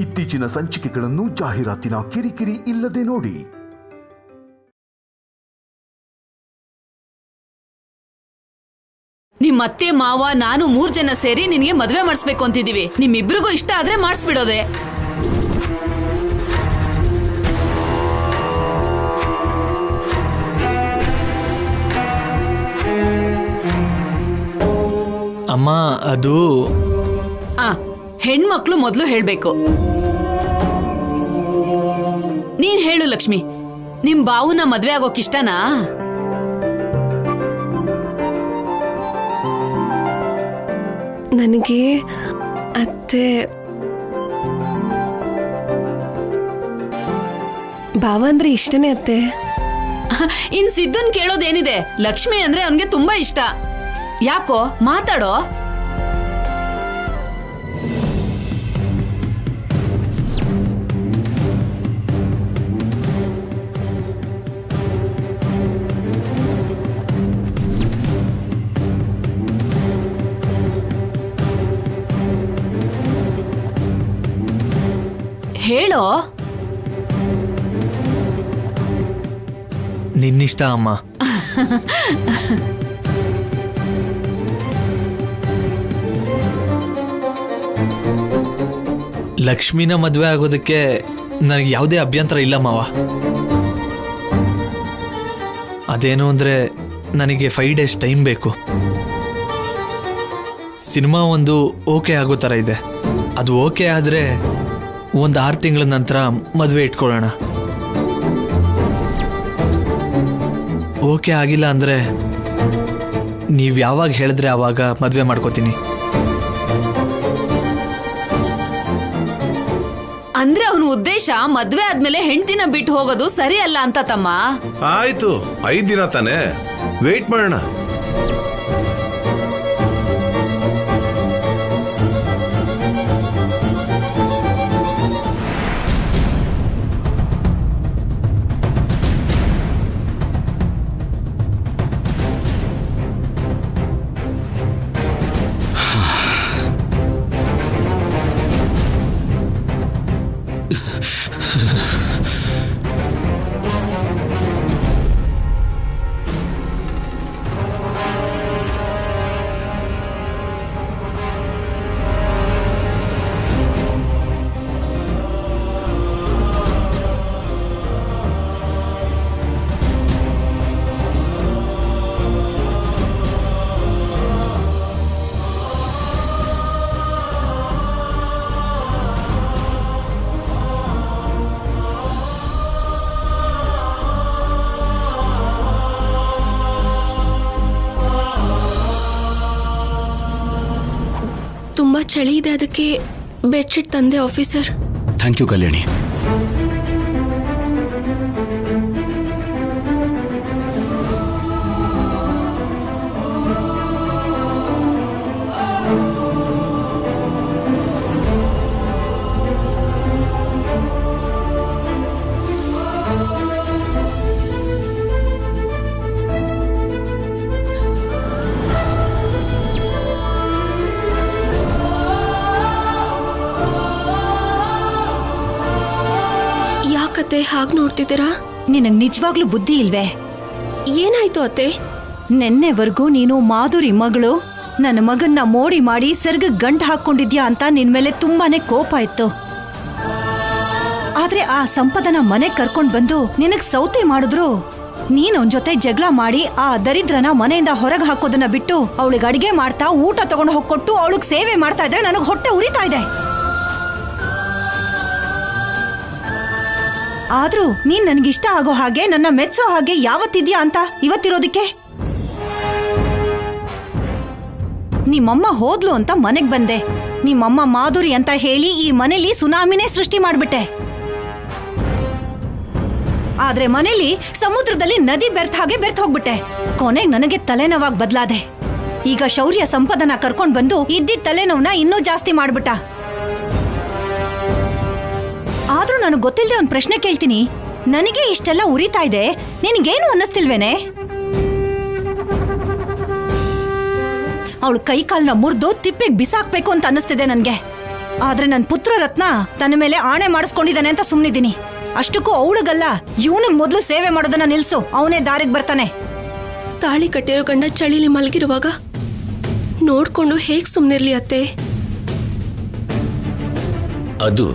ಇತ್ತೀಚಿನ ಸಂಚಿಕೆಗಳನ್ನು ಜಾಹೀರಾತಿನ ಕಿರಿಕಿರಿ ಇಲ್ಲದೆ ನೋಡಿ. ನಿಮ್ ಅತ್ತೆ ಮಾವ ನಾನು 3 ಜನ ಸೇರಿ ನಿನಗೆ ಮದ್ವೆ ಮಾಡಿಸ್ಬೇಕು ಅಂತಿದೀವಿ. ನಿಮ್ಮಿಬ್ರಿಗೂ ಇಷ್ಟ ಆದ್ರೆ ಮಾಡಿಸ್ಬಿಡೋದೆ. ಅಮ್ಮ ಅದು ಹೆಣ್ಮಕ್ಳು ಮೊದ್ಲು ಹೇಳ್ಬೇಕು. ನೀನ್ ಹೇಳು ಲಕ್ಷ್ಮಿ, ನಿಮ್ ಬಾವುನ ಮದ್ವೆ ಆಗೋಕಿಷ್ಟನಾ? ನನಗೆ ಅತ್ತೆ ಭಾವ ಅಂದ್ರೆ ಇಷ್ಟನೇ ಅತ್ತೆ. ಇನ್ ಸಿದ್ದುನ್ ಕೇಳೋದೇನಿದೆ, ಲಕ್ಷ್ಮಿ ಅಂದ್ರೆ ಅವನ್ಗೆ ತುಂಬಾ ಇಷ್ಟ. ಯಾಕೋ ಮಾತಾಡೋ. ಹೇಳೋ. ನಿನ್ನಿಷ್ಟ ಅಮ್ಮ. ಲಕ್ಷ್ಮಿನ ಮದುವೆ ಆಗೋದಕ್ಕೆ ನನಗೆ ಯಾವುದೇ ಅಭ್ಯಂತರ ಇಲ್ಲ ಮಾವ. ಅದೇನು ಅಂದರೆ ನನಗೆ 5 ಡೇಸ್ ಟೈಮ್ ಬೇಕು. ಸಿನಿಮಾ ಒಂದು ಓಕೆ ಆಗೋ ಥರ ಇದೆ. ಅದು ಓಕೆ ಆದರೆ ಒಂದು 6 ತಿಂಗಳ ನಂತರ ಮದುವೆ ಇಟ್ಕೊಳ್ಳೋಣ. ಓಕೆ ಆಗಿಲ್ಲ ಅಂದರೆ ನೀವು ಯಾವಾಗ ಹೇಳಿದ್ರೆ ಆವಾಗ ಮದುವೆ ಮಾಡ್ಕೋತೀನಿ. ಅಂದ್ರೆ ಅವನ ಉದ್ದೇಶ ಮದ್ವೆ ಆದ್ಮೇಲೆ ಹೆಂಡತಿನ ಬಿಟ್ಟು ಹೋಗೋದು ಸರಿ ಅಲ್ಲ ಅಂತ ತಮ್ಮ. ಆಯ್ತು, 5 ದಿನ ತಾನೆ, ವೇಟ್ ಮಾಡೋಣ. ತುಂಬಾ ಚಳಿ ಇದೆ, ಅದಕ್ಕೆ ಬೆಡ್ಶೀಟ್ ತಂದೆ ಆಫೀಸರ್. ಥ್ಯಾಂಕ್ ಯು ಕಲ್ಯಾಣಿ. ಯಾಕತ್ತೆ ಹಾಗೆ ನೋಡ್ತಿದ್ದೀರಾ? ನಿನಗ್ ನಿಜವಾಗ್ಲೂ ಬುದ್ಧಿ ಇಲ್ವೇ? ಏನಾಯ್ತು ಅತ್ತೆ? ನೆನ್ನೆವರೆಗೂ ನೀನು ಮಾಧುರಿ ಮಗಳು ನನ್ನ ಮಗನ್ನ ಮೋಡಿ ಮಾಡಿ ಸೆರ್ಗ ಗಂಟು ಹಾಕೊಂಡಿದ್ಯಾ ಅಂತ ನಿನ್ ಮೇಲೆ ತುಂಬಾನೇ ಕೋಪ ಇತ್ತು. ಆದ್ರೆ ಆ ಸಂಪದನ ಮನೆ ಕರ್ಕೊಂಡ್ ಬಂದು ನಿನಗ್ ಸೌತೆ ಮಾಡಿದ್ರು. ನೀನ್ ಅವನ್ ಜೊತೆ ಜಗಳ ಮಾಡಿ ಆ ದರಿದ್ರನ ಮನೆಯಿಂದ ಹೊರಗೆ ಹಾಕೋದನ್ನ ಬಿಟ್ಟು ಅವಳಿಗೆ ಅಡಿಗೆ ಮಾಡ್ತಾ ಊಟ ತಗೊಂಡು ಹೋಗ್ಕೊಟ್ಟು ಅವಳಿಗೆ ಸೇವೆ ಮಾಡ್ತಾ ಇದ್ರೆ ನನಗ್ ಹೊಟ್ಟೆ ಉರಿತಾ ಇದೆ. ಆದ್ರೂ ನೀನ್ ನನ್ಗಿಷ್ಟ ಆಗೋ ಹಾಗೆ ನನ್ನ ಮೆಚ್ಚೋ ಹಾಗೆ ಯಾವತ್ತಿದ್ಯಾ ಅಂತ ಇವತ್ತಿರೋದಿಕ್ಕೆ? ನಿಮ್ಮಮ್ಮ ಹೋದ್ಲು ಅಂತ ಮನೆಗ್ ಬಂದೆ. ನಿಮ್ಮಮ್ಮ ಮಾಧುರಿ ಅಂತ ಹೇಳಿ ಈ ಮನೇಲಿ ಸುನಾಮಿನೇ ಸೃಷ್ಟಿ ಮಾಡ್ಬಿಟ್ಟೆ. ಆದ್ರೆ ಮನೇಲಿ ಸಮುದ್ರದಲ್ಲಿ ನದಿ ಬೆರ್ತ ಹಾಗೆ ಬೆರ್ತ ಹೋಗ್ಬಿಟ್ಟೆ. ಕೊನೆಗ್ ನನಗೆ ತಲೆನೋವಾಗಿ ಬದಲಾದೆ. ಈಗ ಶೌರ್ಯ ಸಂಪದನ ಕರ್ಕೊಂಡ್ ಬಂದು ಇದ್ದಿದ್ದ ತಲೆನೋವನ್ನ ಇನ್ನೂ ಜಾಸ್ತಿ ಮಾಡ್ಬಿಟ್ಟ. ಆದ್ರೂ ನನಗೆ ಗೊತ್ತಿಲ್ಲದೆ ಒಂದು ಪ್ರಶ್ನೆ ಕೇಳ್ತೀನಿ. ನನಗೆ ಇಷ್ಟೆಲ್ಲ ಉರಿತಾ ಇದೆ, ನಿನಗೇನು ಅನ್ನಿಸ್ತಿಲ್ವೇನೆ? ಅವಳು ಕೈ ಕಾಲ್ನ ಮುರಿದು ತಿಪ್ಪಿಗೆ ಬಿಸಾಕ್ಬೇಕು ಅಂತ ಅನ್ನಿಸ್ತಿದೆ ನನ್ಗೆ. ಆದ್ರೆ ನನ್ ಪುತ್ರ ರತ್ನ ತನ್ನ ಮೇಲೆ ಆಣೆ ಮಾಡಿಸ್ಕೊಂಡಿದ್ದಾನೆ ಅಂತ ಸುಮ್ನಿದ್ದೀನಿ. ಅಷ್ಟಕ್ಕೂ ಅವಳಿಗಲ್ಲ, ಇವನಿಗೆ ಮೊದ್ಲು ಸೇವೆ ಮಾಡೋದನ್ನ ನಿಲ್ಸು, ಅವನೇ ದಾರಿಗೆ ಬರ್ತಾನೆ. ತಾಳಿ ಕಟ್ಟಿರೋ ಗಂಡ ಚಳಿಲಿ ಮಲಗಿರುವಾಗ ನೋಡ್ಕೊಂಡು ಹೇಗ್ ಸುಮ್ನಿರ್ಲಿ ಅತ್ತೆ? ಅದು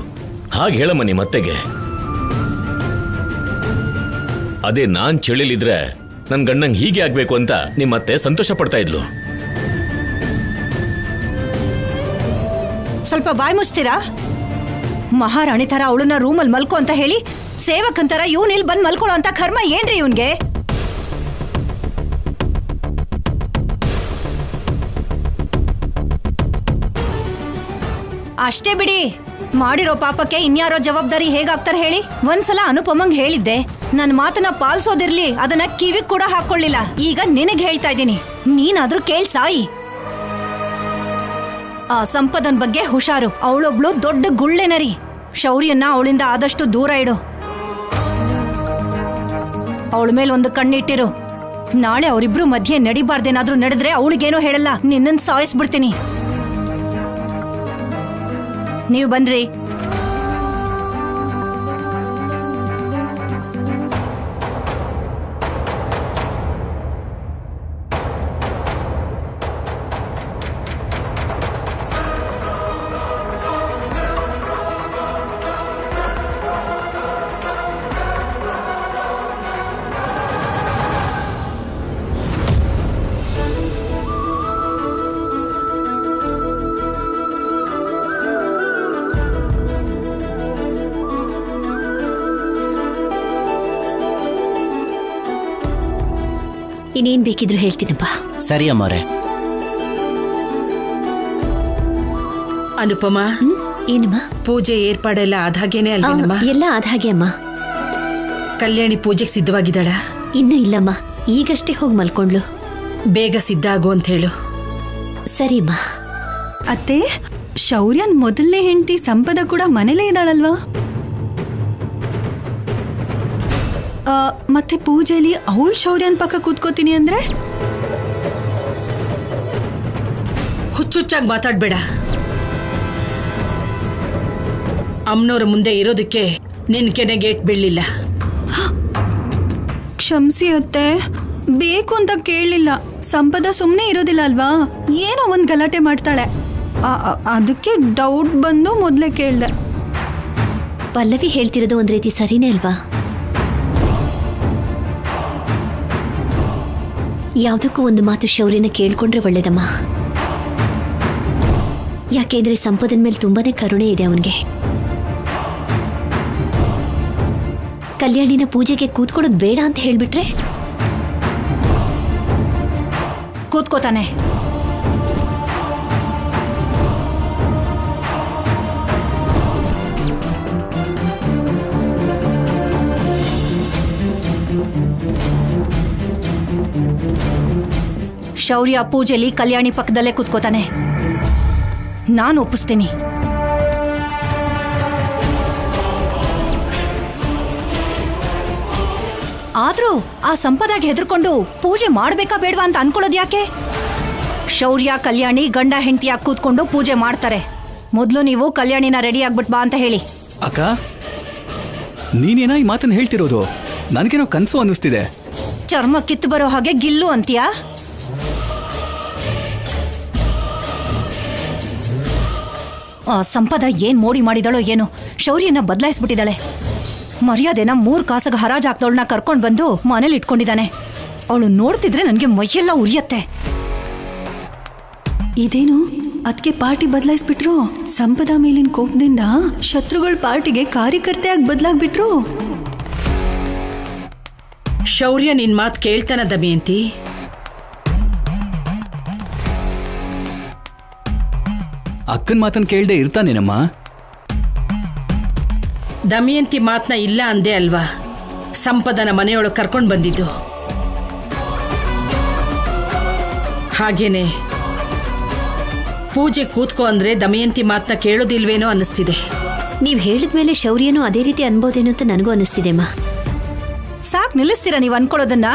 ಹಾಗೆ ಹೇಳಮ್ಮ ನಿಮ್ಮ ಅತ್ತೆಗೆ. ಅದೇ ನಾನ್ ಚಳಿಲಿದ್ರೆ ನನ್ ಗಂಡಂಗ್ ಹೀಗೆ ಆಗ್ಬೇಕು ಅಂತ ನಿಮ್ಮತ್ತೆ ಸಂತೋಷ ಪಡ್ತಾ ಇದ್ಲು. ಸ್ವಲ್ಪ ಬಾಯ್ ಮುಚ್ತೀರಾ? ಮಹಾರಾಣಿ ತರ ಅವಳನ್ನ ರೂಮಲ್ಲಿ ಮಲ್ಕೋ ಅಂತ ಹೇಳಿ ಸೇವಕಂತರ ಇವನ್ ಇಲ್ಲಿ ಬಂದ್ ಮಲ್ಕೊಳ್ಳೋ ಅಂತ ಕರ್ಮ ಏನ್ರಿ ಇವನ್ಗೆ? ಅಷ್ಟೇ ಬಿಡಿ, ಮಾಡಿರೋ ಪಾಪಕ್ಕೆ ಇನ್ಯಾರೋ ಜವಾಬ್ದಾರಿ ಹೇಗಾಗ್ತಾರೆ ಹೇಳಿ? ಒಂದ್ಸಲ ಅನುಪಮಂಗ್ ಹೇಳಿದ್ದೆ, ನನ್ನ ಮಾತನ್ನ ಪಾಲಿಸೋದಿರ್ಲಿ, ಅದನ್ನ ಕಿವಿಗ್ ಕೂಡ ಹಾಕೊಳ್ಳಿಲ್ಲ. ಈಗ ನಿನಗ್ ಹೇಳ್ತಾ ಇದ್ದೀನಿ, ನೀನಾದ್ರೂ ಕೇಳ್ಸಾಯಿ. ಆ ಸಂಪದನ್ ಬಗ್ಗೆ ಹುಷಾರು, ಅವಳೊಬ್ಳು ದೊಡ್ಡ ಗುಳ್ಳೆನರಿ. ಶೌರ್ಯನ್ನ ಅವಳಿಂದ ಆದಷ್ಟು ದೂರ ಇಡು. ಅವಳ ಮೇಲೆ ಒಂದು ಕಣ್ಣಿಟ್ಟಿರು. ನಾಳೆ ಅವರಿಬ್ರು ಮಧ್ಯೆ ನಡಿಬಾರ್ದೇನಾದ್ರೂ ನಡೆದ್ರೆ ಅವಳಿಗೇನೋ ಹೇಳಲ್ಲ, ನಿನ್ನನ್ ಸಾಯಿಸ್ಬಿಡ್ತೀನಿ. ನೀವು ಬನ್ರಿ. ಇನ್ನೇನ್ ಬೇಕಿದ್ರು ಹೇಳ್ತೀನಪ್ಪ. ಸರಿ ಅಮ್ಮವ್ರೆ. ಅನುಪಮ, ಏನಮ್ಮ? ಪೂಜೆ ಏರ್ಪಾಡೆಲ್ಲ ಆದಾಗೇನೆ ಅಲ್ವೇನಮ್ಮ? ಎಲ್ಲ ಆದಾಗೆ ಅಮ್ಮ. ಕಲ್ಯಾಣಿ ಪೂಜೆಗೆ ಸಿದ್ಧವಾಗಿದ್ದಾಳ? ಇನ್ನೂ ಇಲ್ಲಮ್ಮ, ಈಗಷ್ಟೇ ಹೋಗಿ ಮಲ್ಕೊಂಡ್ಲು. ಬೇಗ ಸಿದ್ಧ ಆಗು ಅಂತ ಹೇಳು. ಸರಿ ಅಮ್ಮ. ಅತ್ತೆ, ಶೌರ್ಯನ್ ಮೊದಲನೇ ಹೆಂಡತಿ ಸಂಪದ ಕೂಡ ಮನೇಲೇ ಇದ್ದಾಳಲ್ವಾ? ಮತ್ತೆ ಪೂಜೆಯಲ್ಲಿ ಅವಳು ಶೌರ್ಯನ್ ಪಕ್ಕ ಕೂತ್ಕೋತೀನಿ ಅಂದ್ರೆ? ಹುಚ್ಚುಚ್ಚಾಗಿ ಮಾತಾಡ್ಬೇಡ. ಅಮ್ಮನವ್ರ ಮುಂದೆ ಇರೋದಕ್ಕೆ ನಿನ್ ಕೆನೆಗೇಟ್ ಬೀಳಲಿಲ್ಲ. ಕ್ಷಮಿಸಿ ಅತ್ತೆ, ಬೇಕು ಅಂತ ಕೇಳಲಿಲ್ಲ. ಸಂಪದ ಸುಮ್ಮನೆ ಇರೋದಿಲ್ಲ ಅಲ್ವಾ, ಏನೋ ಒಂದು ಗಲಾಟೆ ಮಾಡ್ತಾಳೆ, ಅದಕ್ಕೆ ಡೌಟ್ ಬಂದು ಮೊದಲೇ ಕೇಳಿದೆ. ಪಲ್ಲವಿ ಹೇಳ್ತಿರೋದು ಒಂದ್ ರೀತಿ ಸರಿನೇ ಅಲ್ವಾ? ಯಾವುದಕ್ಕೂ ಒಂದು ಮಾತು ಶೌರ್ಯನ ಕೇಳ್ಕೊಂಡ್ರೆ ಒಳ್ಳೇದಮ್ಮ. ಯಾಕೆಂದ್ರೆ ಸಂಪದನ ಮೇಲೆ ತುಂಬಾನೇ ಕರುಣೆ ಇದೆ ಅವನಿಗೆ. ಕಲ್ಯಾಣಿನ ಪೂಜೆಗೆ ಕೂತ್ಕೊಳ್ಳೋದು ಬೇಡ ಅಂತ ಹೇಳ್ಬಿಟ್ರೆ ಕೂತ್ಕೋತಾನೆ. ಶೌರ್ಯ ಪೂಜೆಲಿ ಕಲ್ಯಾಣಿ ಪಕ್ಕದಲ್ಲೇ ಕೂತ್ಕೋತಾನೆ. ನಾನು ಒಪ್ಪಿಸ್ತೀನಿ. ಆದ್ರೂ ಆ ಸಂಪದಾಗಿ ಹೆದರ್ಕೊಂಡು ಪೂಜೆ ಮಾಡ್ಬೇಕಾ ಬೇಡವಾ ಅಂತ ಅನ್ಕೊಳ್ಳೋದು ಯಾಕೆ? ಶೌರ್ಯ ಕಲ್ಯಾಣಿ ಗಂಡ ಹೆಂಡತಿಯಾಗಿ ಕೂತ್ಕೊಂಡು ಪೂಜೆ ಮಾಡ್ತಾರೆ. ಮೊದಲು ನೀವು ಕಲ್ಯಾಣಿನ ರೆಡಿ ಆಗ್ಬಿಟ್ ಬಾ ಅಂತ ಹೇಳಿ. ಅಕ್ಕ, ನೀನೇನಾ ಈ ಮಾತನ್ನು ಹೇಳ್ತಿರೋದು? ನನಗೇನೋ ಕನಸು ಅನ್ನಿಸ್ತಿದೆ. ಚರ್ಮ ಕಿತ್ತು ಬರೋ ಹಾಗೆ ಗಿಲ್ಲು ಅಂತೀಯಾ? ಆ ಸಂಪದ ಏನ್ ಮೋಡಿ ಮಾಡಿದಳೋ ಏನೋ, ಶೌರ್ಯನ ಬದಲಾಯಿಸ್ಬಿಟ್ಟಿದ್ದಾಳೆ. ಮರ್ಯಾದೆನ 3 ಕಾಸಗ ಹರಾಜಾಕ್ದವಳನ್ನ ಕರ್ಕೊಂಡು ಬಂದು ಮನೇಲಿ ಇಟ್ಕೊಂಡಿದ್ದಾನೆ. ಅವಳು ನೋಡ್ತಿದ್ರೆ ನನಗೆ ಮೈಯೆಲ್ಲ ಉರಿಯತ್ತೆ. ಇದೇನು ಅದಕ್ಕೆ ಪಾರ್ಟಿ ಬದಲಾಯಿಸ್ಬಿಟ್ರು? ಸಂಪದ ಮೇಲಿನ ಕೋಪದಿಂದ ಶತ್ರುಗಳ ಪಾರ್ಟಿಗೆ ಕಾರ್ಯಕರ್ತೆಯಾಗಿ ಬದಲಾಗ್ಬಿಟ್ರು. ಶೌರ್ಯ ನಿನ್ ಮಾತು ಕೇಳ್ತಾನ ದಮಯಂತಿ? ಅಕ್ಕನ ಮಾತನ್ನು ಕೇಳದೆ ಇರ್ತಾನೇನಮ್ಮ? ದಮಯಂತಿ ಮಾತನ್ನ ಇಲ್ಲ ಅಂದೆ ಅಲ್ವಾ ಸಂಪದನ ಮನೆಯೊಳಗೆ ಕರ್ಕೊಂಡು ಬಂದಿದ್ದು. ಹಾಗೇನೆ ಪೂಜೆ ಕೂತ್ಕೋ ಅಂದ್ರೆ ದಮಯಂತಿ ಮಾತನ್ನ ಕೇಳೋದಿಲ್ವೇನೋ ಅನ್ನಿಸ್ತಿದೆ. ನೀವ್ ಹೇಳಿದ್ಮೇಲೆ ಶೌರ್ಯನೂ ಅದೇ ರೀತಿ ಅನ್ಬೋದೇನೋ ಅಂತ ನನಗೂ ಅನ್ನಿಸ್ತಿದೆಮ್ಮ. ಸಾಕ್ ನಿಲ್ಲಿಸ್ತೀರಾ ನೀವು ಅನ್ಕೊಳ್ಳೋದನ್ನ?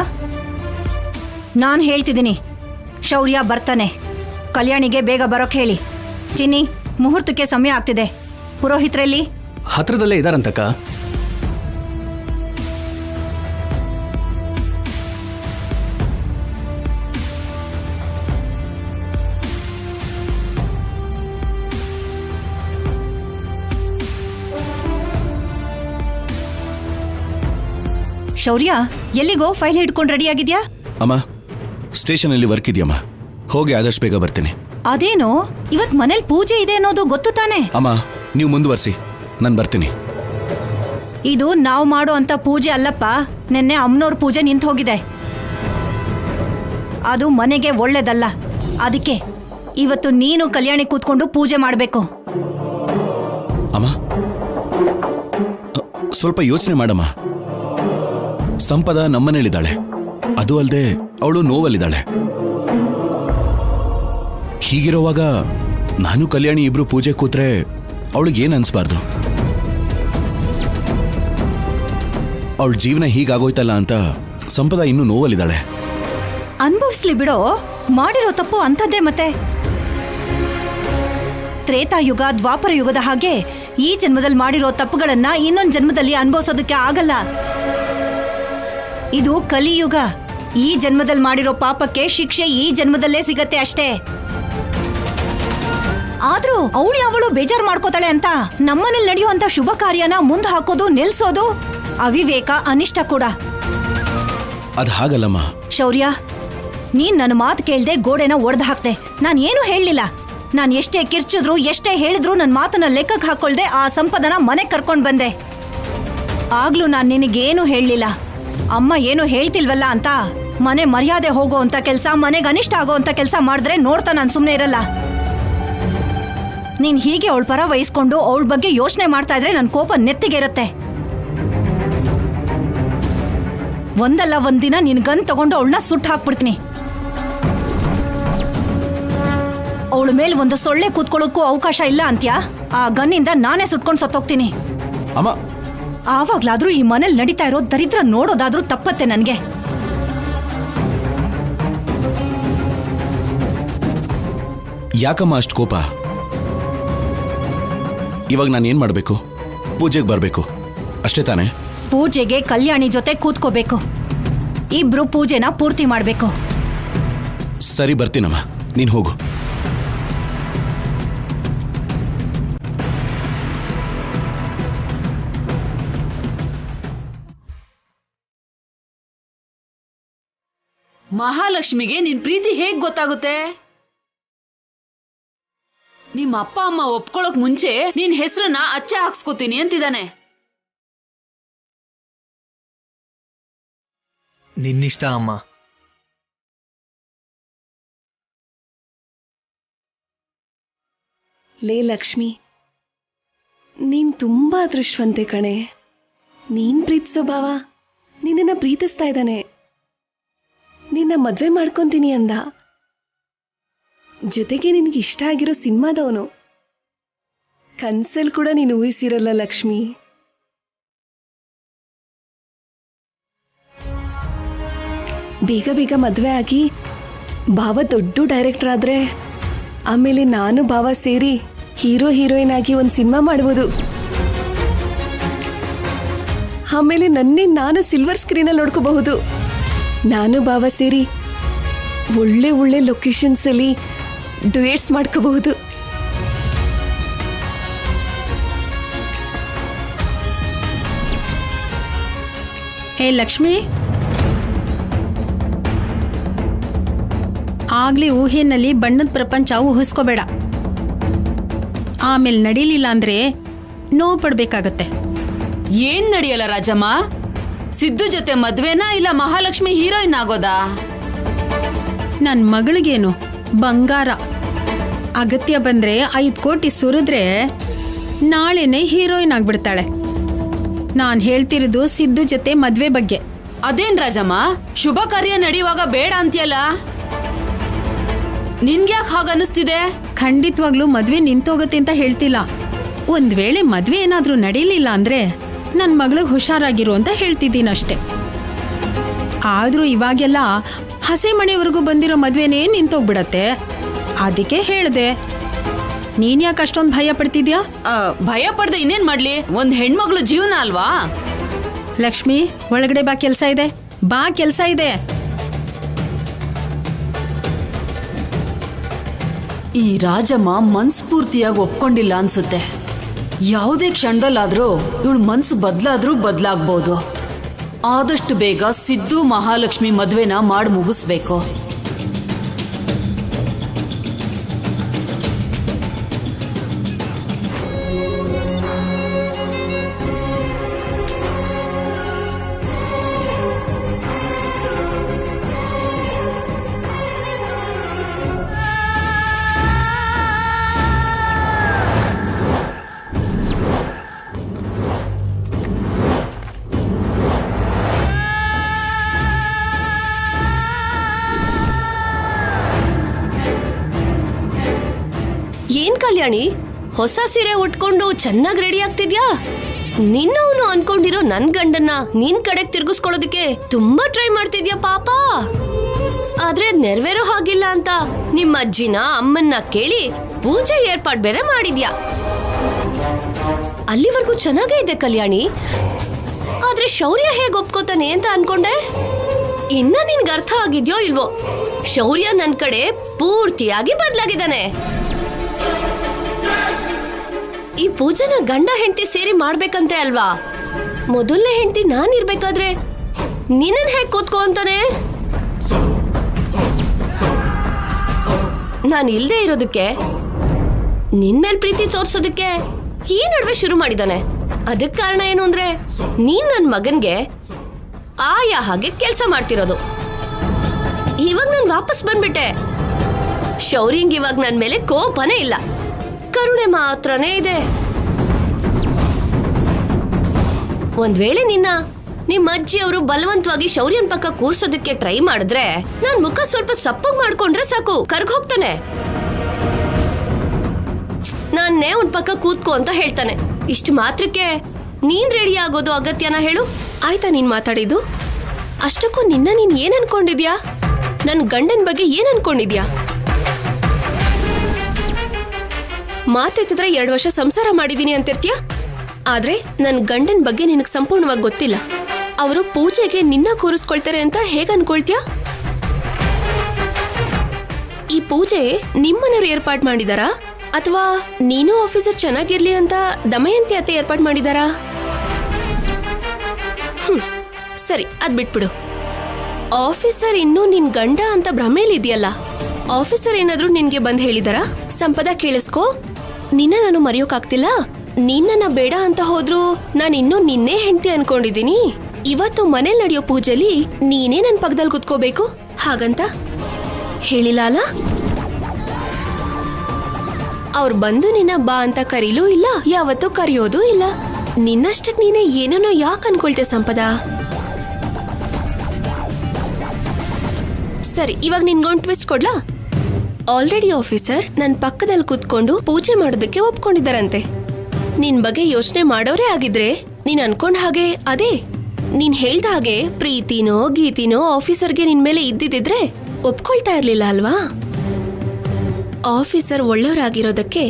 ನಾನು ಹೇಳ್ತಿದ್ದೀನಿ, ಶೌರ್ಯ ಬರ್ತಾನೆ. ಕಲ್ಯಾಣಿಗೆ ಬೇಗ ಬರೋಕ್ ಹೇಳಿ. ಚಿನ್ನಿ, ಮುಹೂರ್ತಕ್ಕೆ ಸಮಯ ಆಗ್ತಿದೆ. ಪುರೋಹಿತರಲ್ಲಿ ಹತ್ರದಲ್ಲೇ ಇದಾರಂತಕ್ಕ. ಶೌರ್ಯ, ಎಲ್ಲಿಗೋ ಫೈಲ್ ಹಿಡ್ಕೊಂಡು ರೆಡಿ ಆಗಿದ್ಯಾ? ಅಮ್ಮ, ಸ್ಟೇಷನಲ್ಲಿ ವರ್ಕ್ ಇದೆಯಮ್ಮ, ಹೋಗಿ ಆದಷ್ಟು ಬೇಗ ಬರ್ತೀನಿ. ಅದೇನೋ ಇವತ್ ಮನೇಲಿ ಪೂಜೆ ಇದೆ ಅನ್ನೋದು ಗೊತ್ತು ತಾನೆ? ಅಮ್ಮ, ನೀವು ಮುಂದುವರಿಸಿ, ನಾನು ಬರ್ತೀನಿ. ಇದು ನಾವು ಮಾಡೋ ಅಂತ ಪೂಜೆ ಅಲ್ಲಪ್ಪ. ನಿನ್ನೆ ಅಮ್ಮನವ್ರ ಪೂಜೆ ನಿಂತು ಹೋಗಿದೆ. ಅದು ಮನೆಗೆ ಒಳ್ಳೇದಲ್ಲ. ಅದಕ್ಕೆ ಇವತ್ತು ನೀನು ಕಲ್ಯಾಣಿ ಕೂತ್ಕೊಂಡು ಪೂಜೆ ಮಾಡಬೇಕು. ಅಮ್ಮ, ಸ್ವಲ್ಪ ಯೋಚನೆ ಮಾಡಮ್ಮ. ಸಂಪದ ನಮ್ಮನೇಲಿದ್ದಾಳೆ, ಅದು ಅಲ್ಲದೆ ಅವಳು ನೋವಲ್ಲಿದ್ದಾಳೆ. ಹೀಗಿರುವಾಗ ನಾನು ಕಲ್ಯಾಣಿ ಇಬ್ರು ಪೂಜೆ ಕೂತ್ರೆ ಅವಳಿಗೇನು ಅನ್ಸ್ಬಾರ್ದು. ಅವಳ ಜೀವನ ಹೀಗಾಗೋಯ್ತಲ್ಲ ಅಂತ ಸಂಪದ ಇನ್ನೂ ನೋವಲ್ಲಿದ್ದಾಳೆ. ಅನುಭವಿಸ್ಲಿ ಬಿಡೋ, ಮಾಡಿರೋ ತಪ್ಪು ಅಂಥದ್ದೇ. ಮತ್ತೆ ತ್ರೇತಾಯುಗ ದ್ವಾಪರ ಯುಗದ ಹಾಗೆ ಈ ಜನ್ಮದಲ್ಲಿ ಮಾಡಿರೋ ತಪ್ಪುಗಳನ್ನ ಇನ್ನೊಂದು ಜನ್ಮದಲ್ಲಿ ಅನುಭವಿಸೋದಕ್ಕೆ ಆಗಲ್ಲ. ಇದು ಕಲಿಯುಗ. ಈ ಜನ್ಮದಲ್ಲಿ ಮಾಡಿರೋ ಪಾಪಕ್ಕೆ ಶಿಕ್ಷೆ ಈ ಜನ್ಮದಲ್ಲೇ ಸಿಗತ್ತೆ ಅಷ್ಟೇ. ಆದ್ರೂ ಅವಳು ಬೇಜಾರು ಮಾಡ್ಕೋತಾಳೆ ಅಂತ ನಮ್ಮನೇಲಿ ನಡೆಯುವಂತ ಶುಭ ಕಾರ್ಯನ ಮುಂದೆ ಹಾಕೋದು ನಿಲ್ಸೋದು ಅವಿವೇಕ, ಅನಿಷ್ಟ ಕೂಡ. ಅದು ಹಾಗಲ್ಲಮ್ಮ. ಶೌರ್ಯ, ನೀನ್ ನನ್ನ ಮಾತು ಕೇಳ್ದೆ ಗೋಡೆನ ಒಡೆದು ಹಾಕ್ದೆ. ನಾನು ಏನು ಹೇಳಲಿಲ್ಲ. ನಾನು ಎಷ್ಟೇ ಕಿರ್ಚಿದ್ರು ಎಷ್ಟೇ ಹೇಳಿದ್ರು ನನ್ನ ಮಾತನ್ನ ಲೆಕ್ಕಕ್ಕೆ ಹಾಕೊಳ್ದೆ ಆ ಸಂಪದನ ಮನೆಗೆ ಕರ್ಕೊಂಡು ಬಂದೆ. ಆಗ್ಲೂ ನಾನು ನಿನಗೇನು ಹೇಳಲಿಲ್ಲ. ಅಮ್ಮ ಏನು ಹೇಳ್ತಿಲ್ವಲ್ಲ ಅಂತ ಮನೆ ಮರ್ಯಾದೆ ಹೋಗೋ ಅಂತ ಕೆಲಸ, ಮನೆಗೆ ಅನಿಷ್ಟ ಆಗೋ ಅಂತ ಕೆಲಸ ಮಾಡಿದ್ರೆ ನೋಡ್ತಾ ನಾನು ಸುಮ್ಮನೆ ಇರಲ್ಲ. ನೀನ್ ಹೀಗೆ ಅವಳ ಪರ ವಹಿಸ್ಕೊಂಡು ಅವಳ ಬಗ್ಗೆ ಯೋಚನೆ ಮಾಡ್ತಾ ಇದ್ರೆ ನನ್ನ ಕೋಪ ನೆತ್ತಿಗೇರುತ್ತೆ. ಒಂದಲ್ಲ ಒಂದಿನ ನಿನ್ ಗನ್ ತಗೊಂಡು ಅವಳನ್ನ ಸುಟ್ಟು ಹಾಕ್ಬಿಡ್ತೀನಿ. ಅವಳ ಮೇಲೆ ಒಂದು ಸೊಳ್ಳೆ ಕೂತ್ಕೊಳ್ಳೋಕ್ಕೂ ಅವಕಾಶ ಇಲ್ಲ ಅಂತ್ಯಾ? ಆ ಗನ್ನಿಂದ ನಾನೇ ಸುಟ್ಕೊಂಡು ಸತ್ತೋಗ್ತೀನಿ. ಅಮ್ಮ, ಆವಾಗ್ಲಾದ್ರೂ ಈ ಮನೇಲಿ ನಡೀತಾ ಇರೋ ದರಿದ್ರ ನೋಡೋದಾದ್ರೂ ತಪ್ಪತ್ತೆ ನನ್ಗೆ. ಯಾಕಮ್ಮ ಅಷ್ಟು ಕೋಪ? ಇವಾಗ ನಾನು ಏನ್ ಮಾಡಬೇಕು? ಪೂಜೆಗೆ ಬರಬೇಕು ಅಷ್ಟೇ ತಾನೇ? ಪೂಜೆಗೆ ಕಲ್ಯಾಣಿ ಜೊತೆ ಕೂತ್ಕೋಬೇಕು. ಇಬ್ರು ಪೂಜೆನ ಪೂರ್ತಿ ಮಾಡ್ಬೇಕು. ಸರಿ, ಬರ್ತೀನಮ್ಮ, ನೀನ್ ಹೋಗು. ಮಹಾಲಕ್ಷ್ಮಿಗೆ ನಿನ್ ಪ್ರೀತಿ ಹೇಗ್ ಗೊತ್ತಾಗುತ್ತೆ? ನಿಮ್ಮ ಅಪ್ಪ ಅಮ್ಮ ಒಪ್ಕೊಳ್ಳೋಕ್ ಮುಂಚೆ ನಿನ್ ಹೆಸರನ್ನ ಅಚ್ಚೆ ಹಾಕ್ಸ್ಕೊತೀನಿ ಅಂತಿದ್ದಾನೆ. ನಿನ್ನಿಷ್ಟ ಅಮ್ಮ. ಲೇ ಲಕ್ಷ್ಮಿ, ನೀನ್ ತುಂಬಾ ಅದೃಷ್ಟವಂತೆ ಕಣೆ. ನೀನ್ ಪ್ರೀತಿಸೋ ಭಾವ ನಿನ್ನನ್ನ ಪ್ರೀತಿಸ್ತಾ ಇದ್ದಾನೆ. ನಿನ್ನ ಮದ್ವೆ ಮಾಡ್ಕೊಂತೀನಿ ಅಂದ. ಜೊತೆಗೆ ನಿನಗೆ ಇಷ್ಟ ಆಗಿರೋ ಸಿನಿಮಾದವನು. ಕನ್ಸಲ್ ಕೂಡ ನೀನು ಊಹಿಸಿರಲ್ಲ ಲಕ್ಷ್ಮಿ. ಬೇಗ ಬೇಗ ಮದ್ವೆ ಆಗಿ ಭಾವ ದೊಡ್ಡ ಡೈರೆಕ್ಟರ್ ಆದ್ರೆ ಆಮೇಲೆ ನಾನು ಭಾವ ಸೇರಿ ಹೀರೋ ಹೀರೋಯಿನ್ ಆಗಿ ಒಂದು ಸಿನಿಮಾ ಮಾಡ್ಬೋದು. ಆಮೇಲೆ ನನ್ನೇ ನಾನು ಸಿಲ್ವರ್ ಸ್ಕ್ರೀನಲ್ಲಿ ನೋಡ್ಕೋಬಹುದು. ನಾನು ಭಾವ ಸೇರಿ ಒಳ್ಳೆ ಒಳ್ಳೆ ಲೊಕೇಶನ್ಸ್ ಅಲ್ಲಿ ಡ್ಯುಯೆಟ್ಸ್ ಮಾಡ್ಕೋಬಹುದು. ಹೇ ಲಕ್ಷ್ಮಿ, ಆಗ್ಲಿ ಊಹೆನಲ್ಲಿ ಬಣ್ಣದ ಪ್ರಪಂಚ ಊಹಿಸ್ಕೋಬೇಡ. ಆಮೇಲೆ ನಡೀಲಿಲ್ಲ ಅಂದ್ರೆ ನೋವು ಪಡ್ಬೇಕಾಗತ್ತೆ. ಏನ್ ನಡೆಯಲ್ಲ ರಾಜಮ್ಮ? ಸಿದ್ದು ಜೊತೆ ಮದ್ವೆನಾ ಇಲ್ಲ ಮಹಾಲಕ್ಷ್ಮಿ ಹೀರೋಯಿನ್ ಆಗೋದಾ? ನನ್ನ ಮಗಳಿಗೇನು ಬಂಗಾರ. ಅಗತ್ಯ ಬಂದ್ರೆ 5 ಕೋಟಿ ಸುರಿದ್ರೆ ನಾಳೆನೆ ಹೀರೋಯಿನ್ ಆಗ್ಬಿಡ್ತಾಳೆ. ನಾನು ಹೇಳ್ತಿರೋದು ಸಿದ್ದು ಜೊತೆ ಮದ್ವೆ ಬಗ್ಗೆ. ಅದೇನ್ ರಾಜಮ್ಮ, ಶುಭ ಕಾರ್ಯ ನಡೆಯುವಾಗ ಬೇಡ ಅಂತೀಯಲ್ಲ? ನಿನ್ಗ್ಯಾಕ್ ಹಾಗನ್ನಿಸ್ತಿದೆ? ಖಂಡಿತವಾಗ್ಲೂ ಮದ್ವೆ ನಿಂತೋಗತ್ತೆ ಅಂತ ಹೇಳ್ತಿಲ್ಲ. ಒಂದ್ ವೇಳೆ ಮದ್ವೆ ಏನಾದ್ರೂ ನಡೀಲಿಲ್ಲ ಅಂದ್ರೆ ನನ್ನ ಮಗಳಿಗೆ ಹುಷಾರಾಗಿರು ಅಂತ ಹೇಳ್ತಿದ್ದೀನಿ ಅಷ್ಟೆ. ಆದ್ರೂ ಇವಾಗೆಲ್ಲ ಹಸೆ ಮನೆವರೆಗೂ ಬಂದಿರೋ ಮದ್ವೆನೇ ನಿಂತೋಗ್ಬಿಡತ್ತೆ. ಅದಕ್ಕೆ ಹೇಳ್ದೆ. ನೀನ್ ಯಾಕೆ ಅಷ್ಟೊಂದು ಭಯ ಪಡ್ತಿದ್ಯಾ? ಭಯ ಪಡ್ದೆ ಇನ್ನೇನ್ ಮಾಡ್ಲಿ, ಒಂದ್ ಹೆಣ್ಮಗಳು ಜೀವನ ಅಲ್ವಾ. ಲಕ್ಷ್ಮಿ, ಒಳಗಡೆ ಬಾ, ಕೆಲ್ಸ ಇದೆ. ಬಾ, ಕೆಲ್ಸ ಇದೆ. ಈ ರಾಜಮ್ಮ ಮನ್ಸ್ಫೂರ್ತಿಯಾಗಿ ಒಪ್ಕೊಂಡಿಲ್ಲ ಅನ್ಸುತ್ತೆ. ಯಾವುದೇ ಕ್ಷಣದಲ್ಲಾದ್ರೂ ಇವಳು ಮನ್ಸು ಬದಲಾಗ್ಬೋದು. ಆದಷ್ಟು ಬೇಗ ಸಿದ್ದು ಮಹಾಲಕ್ಷ್ಮಿ ಮದ್ವೆನ ಮಾಡಿ ಮುಗಿಸ್ಬೇಕು. ಏನ್ ಕಲ್ಯಾಣಿ, ಹೊಸ ಸೀರೆ ಉಟ್ಕೊಂಡು ಚೆನ್ನಾಗಿ ರೆಡಿ ಆಗ್ತಿದ್ಯಾ? ನಿನ್ನವನು ಅನ್ಕೊಂಡಿರೋ ನನ್ ಗಂಡನ್ನ ನಿನ್ ಕಡೆಗ್ ತಿರ್ಗಿಸ್ಕೊಳ್ಳೋದಕ್ಕೆ ತುಂಬಾ ಟ್ರೈ ಮಾಡ್ತಿದ್ಯಾ ಪಾಪ. ಆದ್ರೆ ನೆರವೇರೋ ಹಾಗಿಲ್ಲ ಅಂತ ನಿಮ್ಮ ಅಜ್ಜಿನ ಅಮ್ಮನ್ನ ಕೇಳಿ ಪೂಜೆ ಏರ್ಪಾಡ್ ಬೇರೆ ಮಾಡಿದ್ಯಾ. ಅಲ್ಲಿವರೆಗೂ ಚೆನ್ನಾಗೇ ಇದೆ ಕಲ್ಯಾಣಿ. ಆದ್ರೆ ಶೌರ್ಯ ಹೇಗ್ ಒಪ್ಕೋತಾನೆ ಅಂತ ಅನ್ಕೊಂಡೆ. ಇನ್ನ ನಿನ್ಗೆ ಅರ್ಥ ಆಗಿದ್ಯೋ ಇಲ್ವೋ, ಶೌರ್ಯ ನನ್ ಕಡೆ ಪೂರ್ತಿಯಾಗಿ ಬದಲಾಗಿದ್ದಾನೆ. ಈ ಪೂಜೆನ ಗಂಡ ಹೆಂಡತಿ ಸೇರಿ ಮಾಡ್ಬೇಕಂತೆ ಅಲ್ವಾ? ಮೊದಲನೇ ಹೆಂಡತಿ ನಾನಿರ್ಬೇಕಾದ್ರೆ ನಿನ್ನನ್ ಹೇಗ್ ಕೂತ್ಕೋ ಅಂತಾನೆ? ನಾನು ಇಲ್ದೇ ಇರೋದಕ್ಕೆ, ನಿನ್ ಮೇಲ್ ಪ್ರೀತಿ ತೋರ್ಸೋದಕ್ಕೆ ಈ ನಡುವೆ ಶುರು ಮಾಡಿದಾನೆ. ಅದಕ್ಕೆ ಕಾರಣ ಏನು ಅಂದ್ರೆ ನೀನ್ ನನ್ ಮಗನ್ಗೆ ಆಯಾ ಹಾಗೆ ಕೆಲ್ಸ ಮಾಡ್ತಿರೋದು. ಇವಾಗ ನಾನು ವಾಪಸ್ ಬಂದ್ಬಿಟ್ಟೆ. ಶೌರ್ಯಂಗ್ ಇವಾಗ ನನ್ ಮೇಲೆ ಕೋಪನೇ ಇಲ್ಲ, ಕರುಣೆ ಮಾತ್ರನೇ ಇದೆ. ಒಂದ್ ವೇಳೆ ನಿಮ್ಮ ಅಜ್ಜಿಯವರು ಬಲವಂತವಾಗಿ ಶೌರ್ಯನ್ ಪಕ್ಕ ಕೂರ್ಸೋದಕ್ಕೆ ಟ್ರೈ ಮಾಡಿದ್ರೆ ನಾನ್ ಮುಖ ಸ್ವಲ್ಪ ಸಪ್ಪಗ್ ಮಾಡ್ಕೊಂಡ್ರೆ ಸಾಕು, ಕರ್ಗ್ ಹೋಗ್ತಾನೆ. ನಾನೇ ಒಂದ್ ಪಕ್ಕ ಕೂತ್ಕೋ ಅಂತ ಹೇಳ್ತಾನೆ. ಇಷ್ಟು ಮಾತ್ರಕ್ಕೆ ನೀನ್ ರೆಡಿ ಆಗೋದು ಅಗತ್ಯನಾ ಹೇಳು? ಆಯ್ತಾ ನೀನ್ ಮಾತಾಡಿದ್ದು? ಅಷ್ಟಕ್ಕೂ ನೀನ್ ಏನ್ ಅನ್ಕೊಂಡಿದ್ಯಾ? ನನ್ ಗಂಡನ್ ಬಗ್ಗೆ ಏನ್ ಅನ್ಕೊಂಡಿದ್ಯಾ? ಮಾತೆತ್ತಿದ್ರೆ 2 ವರ್ಷ ಸಂಸಾರ ಮಾಡಿದೀನಿ ಅಂತಿರ್ತೀಯ. ಆದ್ರೆ ನನ್ ಗಂಡನ್ ಬಗ್ಗೆ ನಿನಗ್ ಸಂಪೂರ್ಣವಾಗಿ ಗೊತ್ತಿಲ್ಲ. ಅವರು ಪೂಜೆಗೆ ನಿನ್ನ ಕೂರಿಸ್ಕೊಳ್ತಾರೆ ಅಂತ ಹೇಗ್ ಅನ್ಕೊಳ್ತೀಯ? ಈ ಪೂಜೆ ನಿಮ್ಮನೆಯವರು ಏರ್ಪಾಟ್ ಮಾಡಿದಾರಾ ಅಥವಾ ನೀನು ಆಫೀಸರ್ ಚೆನ್ನಾಗಿರ್ಲಿ ಅಂತ ದಮಯಂತಿ ಅತ್ತೆ ಏರ್ಪಾಟ್ ಮಾಡಿದಾರಾ? ಸರಿ, ಅದ್ ಬಿಟ್ಬಿಡು. ಆಫೀಸರ್ ಇನ್ನೂ ನಿನ್ ಗಂಡ ಅಂತ ಭ್ರಮೇಲಿದ್ಯಲ್ಲ, ಆಫೀಸರ್ ಏನಾದ್ರೂ ನಿನ್ಗೆ ಬಂದ್ ಹೇಳಿದಾರಾ? ಸಂಪದ ಕೇಳಿಸ್ಕೋ, ನಿನ್ನ ನಾನು ಮರೆಯೋಕಾಗ್ತಿಲ್ಲ. ನಿನ್ನ ಬೇಡ ಅಂತ ಹೋದ್ರು ನಾನು ಇನ್ನೂ ನಿನ್ನೆ ಹೆಂಡತಿ ಅನ್ಕೊಂಡಿದೀನಿ. ಇವತ್ತು ಮನೇಲಿ ನಡೆಯೋ ಪೂಜೆಲಿ ನೀನೇ ನನ್ ಪಕ್ಕದಲ್ಲಿ ಕುತ್ಕೋಬೇಕು ಹಾಗಂತ ಹೇಳಿಲ್ಲ ಅಲ್ಲ? ಅವ್ರು ಬಂದು ನಿನ್ನ ಬಾ ಅಂತ ಕರೀಲೂ ಇಲ್ಲ, ಯಾವತ್ತೂ ಕರೆಯೋದು ಇಲ್ಲ. ನಿನ್ನಷ್ಟಕ್ ನೀನೇ ಏನೇನೋ ಯಾಕೆ ಅನ್ಕೊಳ್ತೆ ಸಂಪದ? ಸರಿ, ಇವಾಗ ನಿನ್ಗೊಂದು ಟ್ವಿಸ್ಟ್ ಕೊಡ್ಲಾ? ಆಲ್ರೆಡಿ ಆಫೀಸರ್ ನನ್ ಪಕ್ಕದಲ್ಲಿ ಕೂತ್ಕೊಂಡು ಪೂಜೆ ಮಾಡೋದಕ್ಕೆ ಒಪ್ಕೊಂಡಿದ್ದಾರಂತೆ. ನಿನ್ ಬಗ್ಗೆ ಯೋಚನೆ ಮಾಡೋರೇ ಆಗಿದ್ರೆ ನೀನ್ ಅನ್ಕೊಂಡ್ ಹಾಗೆ ಅದೇ ನೀನ್ ಹೇಳ್ದ ಹಾಗೆ ಪ್ರೀತಿನೋ ಗೀತಿನೋ ಆಫೀಸರ್ಗೆ ನಿನ್ ಮೇಲೆ ಇದ್ದಿದ್ರೆ ಒಪ್ಕೊಳ್ತಾ ಇರ್ಲಿಲ್ಲ ಅಲ್ವಾ? ಆಫೀಸರ್ ಒಳ್ಳೆಯವರಾಗಿರೋದಕ್ಕೆ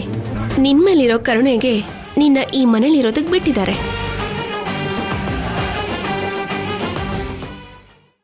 ನಿನ್ ಮೇಲಿರೋ ಕರುಣೆಗೆ ನಿನ್ನ ಈ ಮನೇಲಿರೋದಕ್ ಬಿಟ್ಟಿದ್ದಾರೆ.